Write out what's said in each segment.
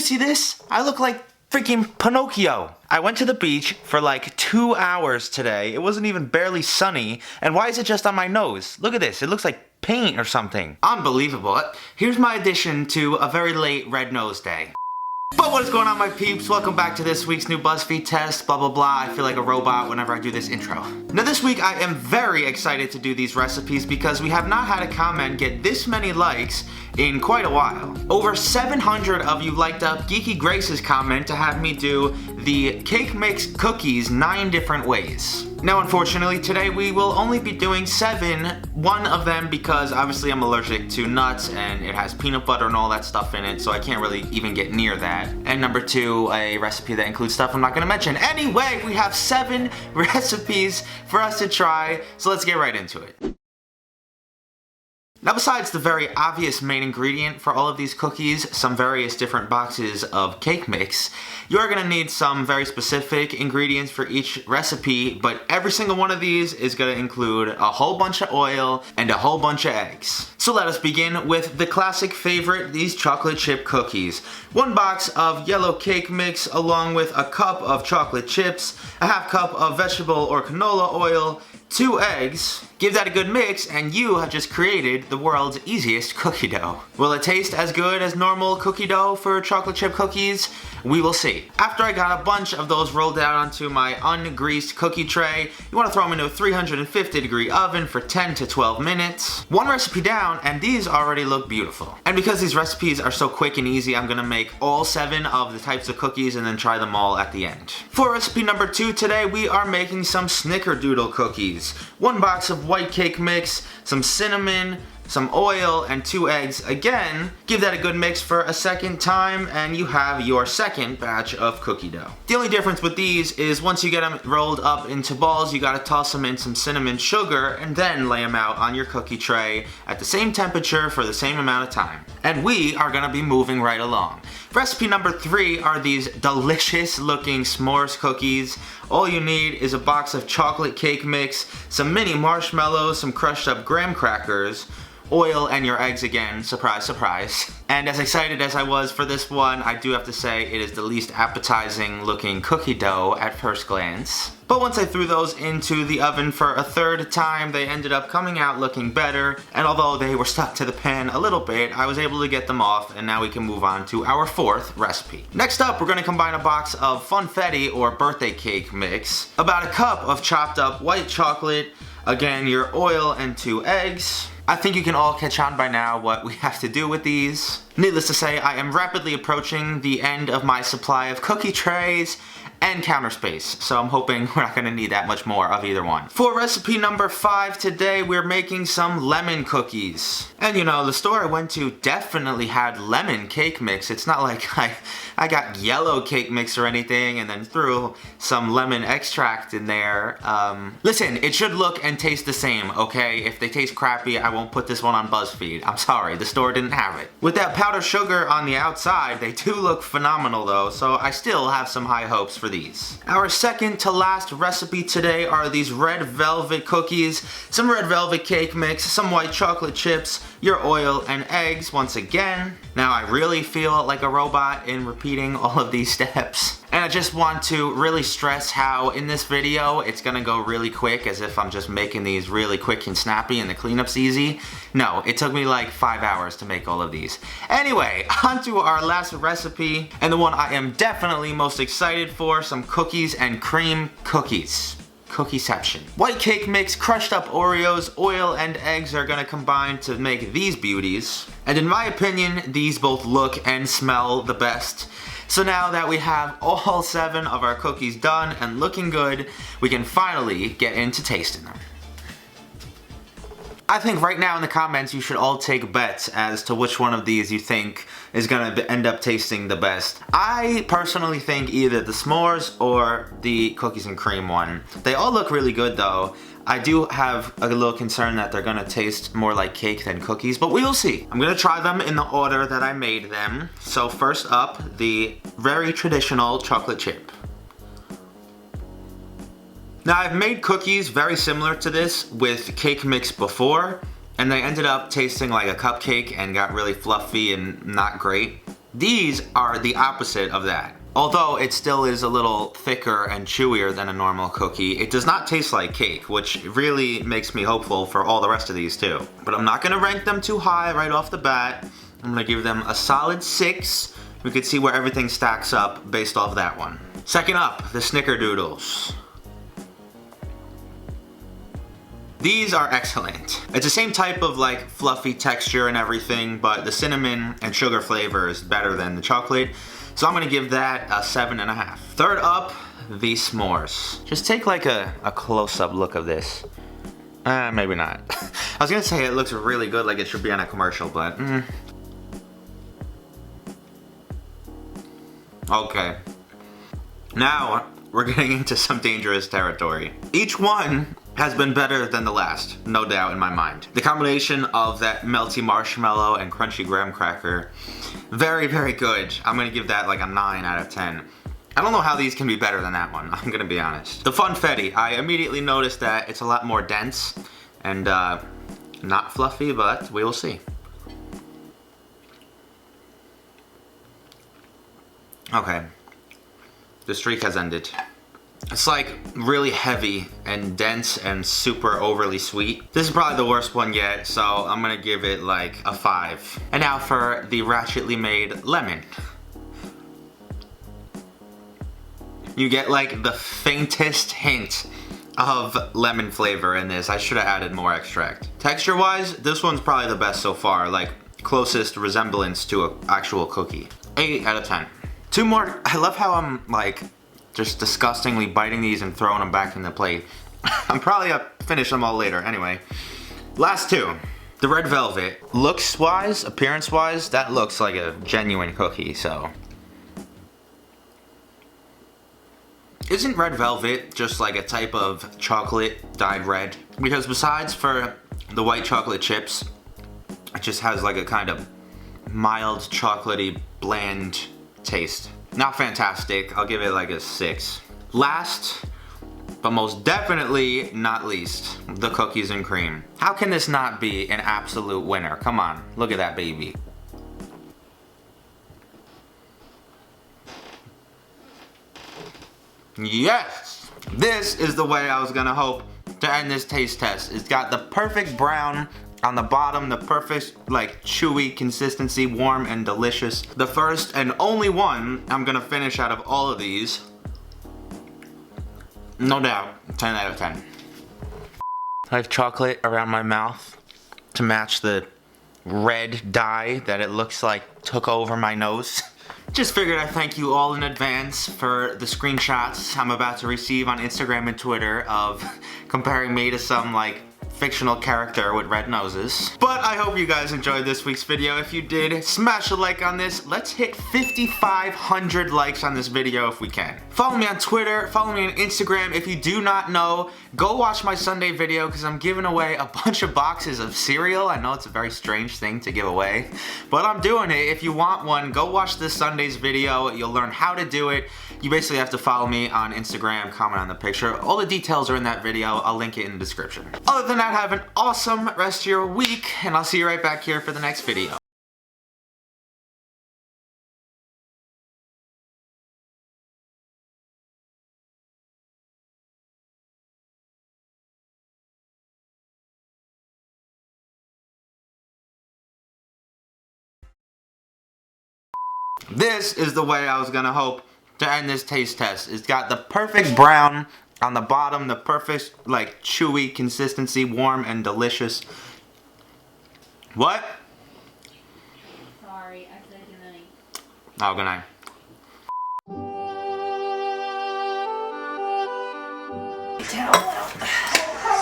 see this? I look like freaking Pinocchio. I went to the beach for like 2 hours today. It wasn't even barely sunny. And why is it just on my nose? Look at this. It looks like paint or something. Unbelievable. Here's my addition to a very late red nose day. But what is going on, my peeps? Welcome back to this week's new Buzzfeed test, blah blah blah. I feel like a robot whenever I do this intro. Now this week I am very excited to do these recipes because we have not had a comment get this many likes in quite a while. Over 700 of you liked up Geeky Grace's comment to have me do the cake mix cookies 9 different ways. Now unfortunately today we will only be doing 7, one of them because obviously I'm allergic to nuts and it has peanut butter and all that stuff in it, so I can't really even get near that. And number 2, a recipe that includes stuff I'm not gonna mention. Anyway, we have 7 recipes for us to try, so let's get right into it. Now besides the very obvious main ingredient for all of these cookies, some various different boxes of cake mix, you are going to need some very specific ingredients for each recipe, but every single one of these is going to include a whole bunch of oil and a whole bunch of eggs. So let us begin with the classic favorite, these chocolate chip cookies. 1 box of yellow cake mix along with a cup of chocolate chips, a half cup of vegetable or canola oil, 2 eggs. Give that a good mix and you have just created the world's easiest cookie dough. Will it taste as good as normal cookie dough for chocolate chip cookies? We will see. After I got a bunch of those rolled out onto my ungreased cookie tray, you want to throw them into a 350 degree oven for 10 to 12 minutes. 1 recipe down and these already look beautiful. And because these recipes are so quick and easy, I'm gonna make all 7 of the types of cookies and then try them all at the end. For recipe number 2 today, we are making some Snickerdoodle cookies. 1 box of white cake mix, some cinnamon, some oil, and 2 eggs. Again, give that a good mix for a second time and you have your second batch of cookie dough. The only difference with these is once you get them rolled up into balls, you gotta toss them in some cinnamon sugar and then lay them out on your cookie tray at the same temperature for the same amount of time. And we are gonna be moving right along. Recipe number 3 are these delicious looking s'mores cookies. All you need is a box of chocolate cake mix, some mini marshmallows, some crushed up graham crackers, oil, and your eggs again, surprise surprise. And as excited as I was for this one, I do have to say it is the least appetizing looking cookie dough at first glance. But once I threw those into the oven for a 3rd time, they ended up coming out looking better, and although they were stuck to the pan a little bit, I was able to get them off, and now we can move on to our 4th recipe. Next up, we're going to combine a box of Funfetti or birthday cake mix, about a cup of chopped up white chocolate, again your oil and 2 eggs. I think you can all catch on by now what we have to do with these. Needless to say, I am rapidly approaching the end of my supply of cookie trays and counter space, so I'm hoping we're not going to need that much more of either one. For recipe number 5 today, we're making some lemon cookies. And you know, the store I went to definitely had lemon cake mix. It's not like I got yellow cake mix or anything and then threw some lemon extract in there. Listen, it should look and taste the same, okay? If they taste crappy, I won't put this one on Buzzfeed. I'm sorry, the store didn't have it. With that powdered sugar on the outside, they do look phenomenal though, so I still have some high hopes for these. Our second to last recipe today are these red velvet cookies, some red velvet cake mix, some white chocolate chips, your oil, and eggs once again. Now I really feel like a robot in repeating all of these steps. And I just want to really stress how in this video it's gonna go really quick, as if I'm just making these really quick and snappy and the cleanup's easy. No, it took me like 5 hours to make all of these. Anyway, on to our last recipe, and the one I am definitely most excited for, some cookies and cream cookies. Cookieception. White cake mix, crushed up Oreos, oil, and eggs are gonna combine to make these beauties. And in my opinion, these both look and smell the best. So now that we have all 7 of our cookies done and looking good, we can finally get into tasting them. I think right now in the comments you should all take bets as to which one of these you think is gonna end up tasting the best. I personally think either the s'mores or the cookies and cream one. They all look really good though. I do have a little concern that they're gonna taste more like cake than cookies, but we will see. I'm gonna try them in the order that I made them. So first up, the very traditional chocolate chip. Now I've made cookies very similar to this with cake mix before, and they ended up tasting like a cupcake and got really fluffy and not great. These are the opposite of that. Although it still is a little thicker and chewier than a normal cookie, it does not taste like cake, which really makes me hopeful for all the rest of these too. But I'm not gonna rank them too high right off the bat. I'm gonna give them a solid 6. We can see where everything stacks up based off that one. Second up, the Snickerdoodles. These are excellent. It's the same type of like fluffy texture and everything, but the cinnamon and sugar flavor is better than the chocolate. So I'm gonna give that a 7.5. Third up, the s'mores. Just take like a close-up look of this. Maybe not. I was gonna say it looks really good, like it should be on a commercial, but Okay. Now, we're getting into some dangerous territory. Each one has been better than the last, no doubt in my mind. The combination of that melty marshmallow and crunchy graham cracker, very, very good. I'm gonna give that like a 9 out of 10. I don't know how these can be better than that one, I'm gonna be honest. The Funfetti, I immediately noticed that it's a lot more dense and not fluffy, but we will see. Okay, the streak has ended. It's like really heavy and dense and super overly sweet. This is probably the worst one yet, so I'm gonna give it like a 5. And now for the ratchetly made lemon. You get like the faintest hint of lemon flavor in this. I should have added more extract. Texture wise, this one's probably the best so far, like closest resemblance to an actual cookie. 8 out of 10. 2 more. I love how I'm like just disgustingly biting these and throwing them back in the plate. I'm probably gonna finish them all later. Anyway, last 2. The red velvet. Looks wise, appearance wise, that looks like a genuine cookie, so. Isn't red velvet just like a type of chocolate dyed red? Because besides for the white chocolate chips, it just has like a kind of mild chocolatey bland taste. Not fantastic, I'll give it like a 6. Last, but most definitely not least, the cookies and cream. How can this not be an absolute winner? Come on, look at that baby. Yes! This is the way I was gonna hope to end this taste test. It's got the perfect brown on the bottom, the perfect like chewy consistency, warm and delicious. The first and only one I'm gonna finish out of all of these. No doubt, 10 out of 10. I have chocolate around my mouth to match the red dye that it looks like took over my nose. Just figured I'd thank you all in advance for the screenshots I'm about to receive on Instagram and Twitter of comparing me to some like fictional character with red noses. But I hope you guys enjoyed this week's video. If you did, smash a like on this. Let's hit 5,500 likes on this video if we can. Follow me on Twitter, follow me on Instagram. If you do not know, go watch my Sunday video because I'm giving away a bunch of boxes of cereal. I know it's a very strange thing to give away, but I'm doing it. If you want one, go watch this Sunday's video. You'll learn how to do it. You basically have to follow me on Instagram, comment on the picture. All the details are in that video. I'll link it in the description. Other than that, have an awesome rest of your week, and I'll see you right back here for the next video. This is the way I was gonna hope to end this taste test. It's got the perfect brown on the bottom, the perfect like chewy consistency, warm and delicious. What? Sorry, I said goodnight. Oh, good night. Come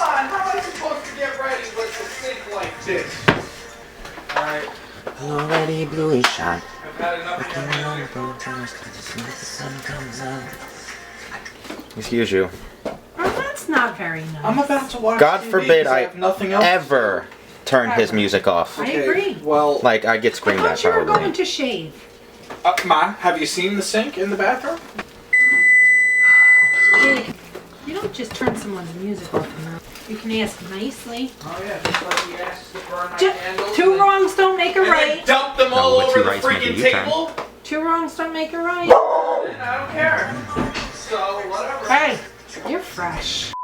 on, how am I supposed to get ready with the sink like this? Alright. Already blue is shot. I've had enough Excuse you. Oh, that's not very nice. I'm about to watch God TV forbid 'cause I have nothing else. ever turn his music off. I agree. Well, Like, I get I screamed at thought you were probably. going to shave. Ma, have you seen the sink in the bathroom? Hey, you don't just turn someone's music off now. You can ask nicely. Oh yeah, just like he asked to burn my Two candles. wrongs don't make a And then right. dump them No, all what over two the rights make a freaking U-turn? table. Two wrongs don't make a right. I don't care. So, whatever. Hey, you're fresh.